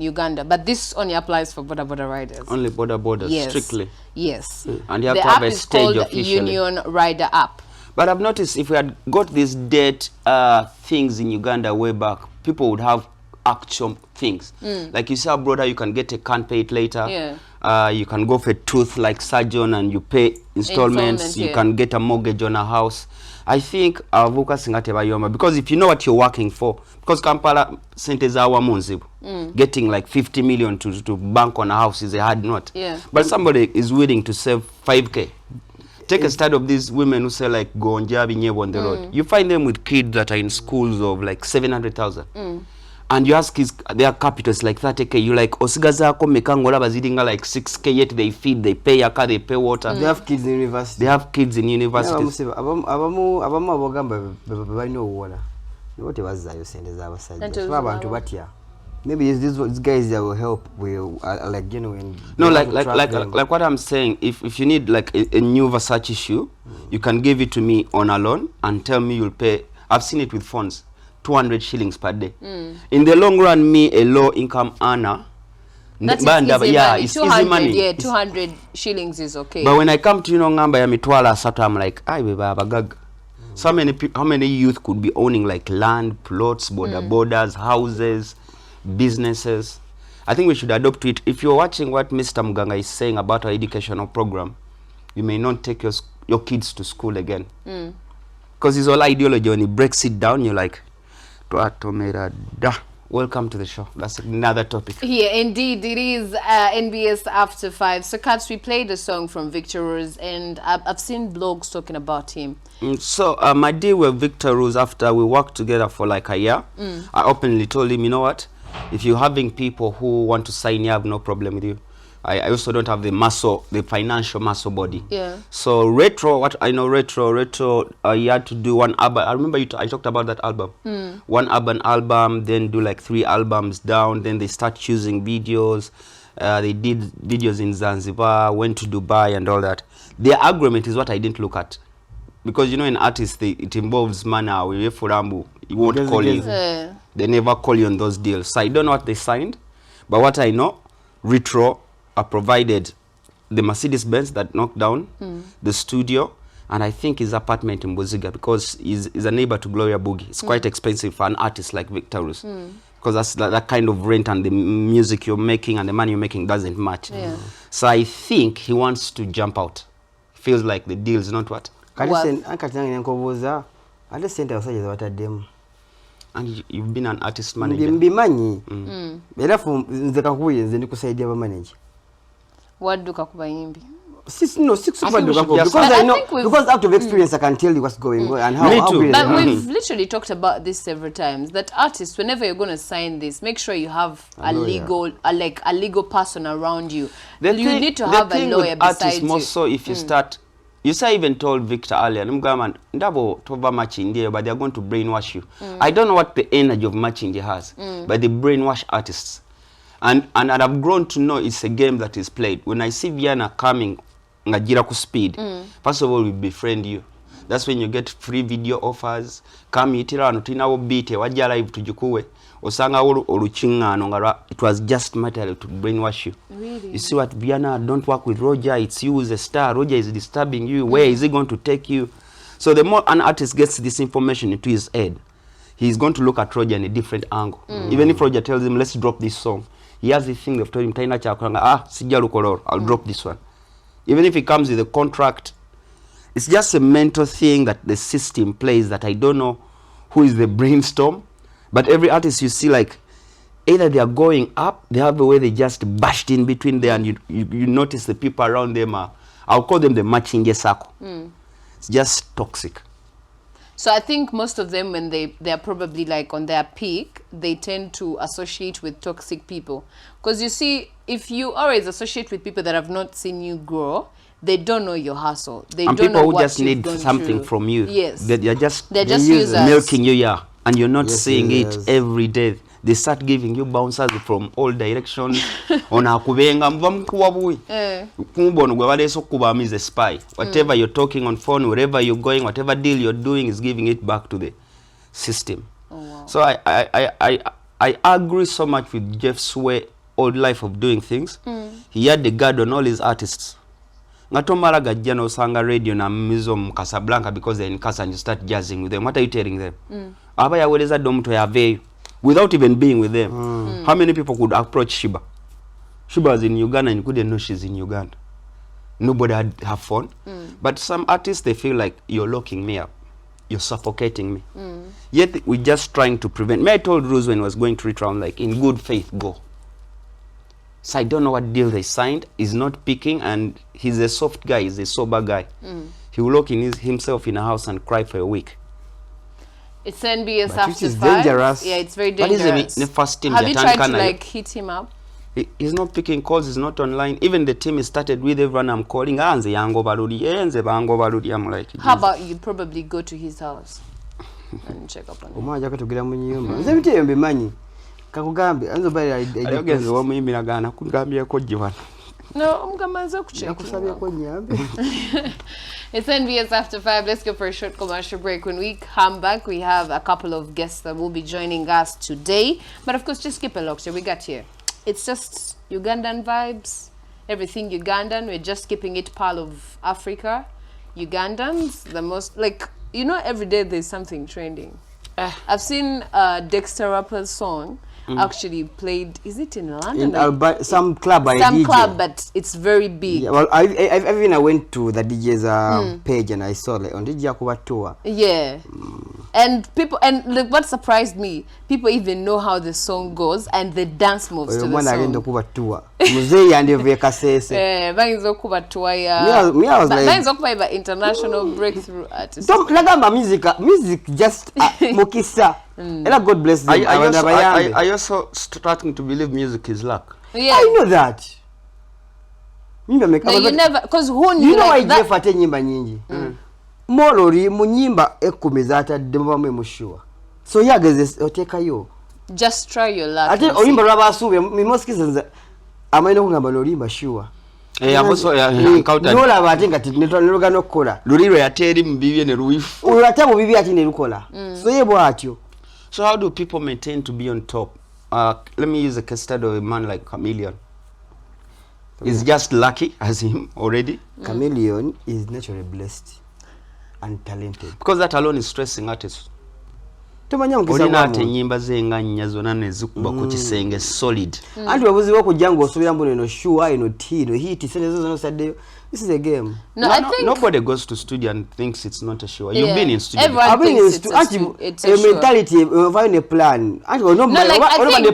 Uganda, but this only applies for border riders. Only border yes. strictly. Yes. And you have the to have app a is stage called officially. Union Rider app. But I've noticed if we had got these debt things in Uganda way back, people would have actual things. Like you say abroad, you can get a can't pay it later. Yeah. You can go for a tooth like surgeon and you pay installments. You can get a mortgage on a house. I think because if you know what you're working for, because Kampala centers our munzibu, getting like 50 million to bank on a house is a hard knot. Yeah. But somebody is willing to save 5K. Take a study of these women who say like Gonjabi Nyebo on the road. You find them with kids that are in schools of like 700,000. And you ask their capital is like 30K. You like Osigazako Mekangola bazidinga like 6K, yet they feed, they pay a car, they pay water. They have kids in university. They have kids in universities. Abamu abogamba balino wona. What was that you saying is our side? Abantu batya. Maybe these guys that will help will like genuine. No, like what I'm saying, if you need like a new Versace shoe, you can give it to me on a loan and tell me you'll pay. I've seen it with phones, 200 shillings per day. In the long run, me, a low income earner, that's it's easy money. Yeah, 200 200 shillings is okay. But when I come to ngamba ya mitwala sata, I'm like, I beba bagag. So how many youth could be owning like land, plots, borders, houses, businesses? I think we should adopt it. If you're watching what Mr. Muganga is saying about our educational program, you may not take your kids to school again. Because his whole ideology, when he breaks it down, you're like, welcome to the show. That's another topic. Yeah, indeed. It is NBS After 5. So, Katz, we played a song from Voctor Ruz, and I've seen blogs talking about him. So, my deal with Voctor Ruz, after we worked together for like a year, I openly told him, you know what? If you're having people who want to sign you, I have no problem with you. I also don't have the muscle, the financial muscle body. Yeah. So retro, what I know, retro, you had to do one album. I remember I talked about that album. One urban album, then do like 3 albums down. Then they start choosing videos. They did videos in Zanzibar, went to Dubai and all that. Their agreement is what I didn't look at. Because, you know, in artists, it involves mana. We Furambu, he won't call you. They never call you on those deals. So I don't know what they signed. But what I know, retro provided the Mercedes-Benz that knocked down, the studio, and I think his apartment in Boziga, because he's a neighbor to Gloria Boogie. It's quite expensive for an artist like Voctor Ruz, because that's that kind of rent and the music you're making and the money you're making doesn't match. So I think he wants to jump out. Feels like the deal is not what. And you've been an artist manager. What do Kakubayimbi? Because out of experience I can tell you what's going on and how. Me too. But we've literally talked about this several times. That artists, whenever you're going to sign this, make sure you have a legal person around you. You need to have a lawyer beside you. More so if you start. You say even told Victor earlier, but they are going to brainwash you. I don't know what the energy of matching has, but they brainwash artists. And I've grown to know it's a game that is played. When I see Viana coming, ngajira speed. First of all, we befriend you. That's when you get free video offers. Come itira nutina obite wajja live tujikuwe. Osanga oluchingano ngara. It was just material to brainwash you. Really? You see what Viana, don't work with Roger. It's you as a star. Roger is disturbing you. Where is he going to take you? So the more an artist gets this information into his head, he's going to look at Roger in a different angle. Even if Roger tells him, let's drop this song. He has the thing they've told him, I'll drop this one. Even if it comes with a contract, it's just a mental thing that the system plays that I don't know who is the brainstorm. But every artist you see, like, either they are going up, they have a way they just bashed in between there, and you notice the people around them are, I'll call them the matching circle. It's just toxic. So I think most of them, when they're probably like on their peak, they tend to associate with toxic people. Because you see, if you always associate with people that have not seen you grow, they don't know your hustle. They and don't people know who what just need something from you. Yes. They're just users. milking you, and you're not seeing it every day. They start giving you bouncers from all directions. On akubenga mva mkuwa bui. Kumbono gwe waleso kuba is a spy. Whatever you're talking on phone, wherever you're going, whatever deal you're doing is giving it back to the system. Oh, wow. So I agree so much with Jeff's old life of doing things. He had the guard on all his artists. Ngatomara gajja no sanga radio na mizo mu Casablanca because they're in Casa and you start jazzing with them. What are you telling them? Aba yaweleza dom to yave without even being with them. How many people could approach Shiba? Shiba was in Uganda and you couldn't know she's in Uganda. Nobody had have fun. But some artists, they feel like you're locking me up. You're suffocating me. Yet we're just trying to prevent. Me, I told Ruz when he was going to reach round, like, in good faith, go. So I don't know what deal they signed. He's not picking, and he's a soft guy. He's a sober guy. He will lock himself in a house and cry for a week. It's NBS But after which is 5. dangerous. Yeah, it's very What is dangerous. the first team? Have you tried to like hit him up? He's not picking calls. He's not online. Even the team is started with everyone I'm calling. I'm like, How about you probably go to his house and check up on him? Omwaja katugera mu nyumba. Nze bitiyo mbimanyi. Kakugambe anzo bali ayogeze wamuyimira kugambyeko jiwana. No, I'm check. It's NBS after 5. Let's go for a short commercial break. When we come back, we have a couple of guests that will be joining us today. But of course, just keep a look. So we got here. It's just Ugandan vibes. Everything Ugandan. We're just keeping it part of Africa. Ugandans, the most, like, you know, every day there's something trending. I've seen Dexter Rapper's song actually played, is it in London? In some club by some DJ. club, but it's very big. Yeah, well, I went to the DJ's page and I saw like on DJ Akuba tour. Yeah. And people, and look, what surprised me, people even know how the song goes and the dance moves to the song. International breakthrough artist. Don't music just mukisa. God bless them. I also starting to believe music is luck. Yeah. I know that. No, you never, because who knew, you know why like that? Jeff ate nyimba nyingi? Molori mu nyimba 10 zatadde mubamwe mushua. So yageze otekayo. Just try your luck. Ate oyimba lwabasuube mimoskizenza amaino kugamba lolimba shua. Also encountered. No laba ate nga tinetologano kola. Luliro yateri mbibye ne ruifu. Ulata mu bibi ati ne lukola. So ye bwatyo. So how do people maintain to be on top? Let me use a case study of a man like Chameleon. He's just lucky as him already. Chameleon is naturally blessed and talented. Because that alone is stressing artists. Tomanya Olina ate nyimba zenga nnya zona ne zikuba ku kisenge solid. Anti wabuziwa kujjango osubira mbuno no sure ino tino hit sene zo saddeyo. This is a game. No, I think nobody goes to studio and thinks it's not a show. Yeah. You've been in studio. Everyone thinks it's a mentality, find a plan. no, like, I think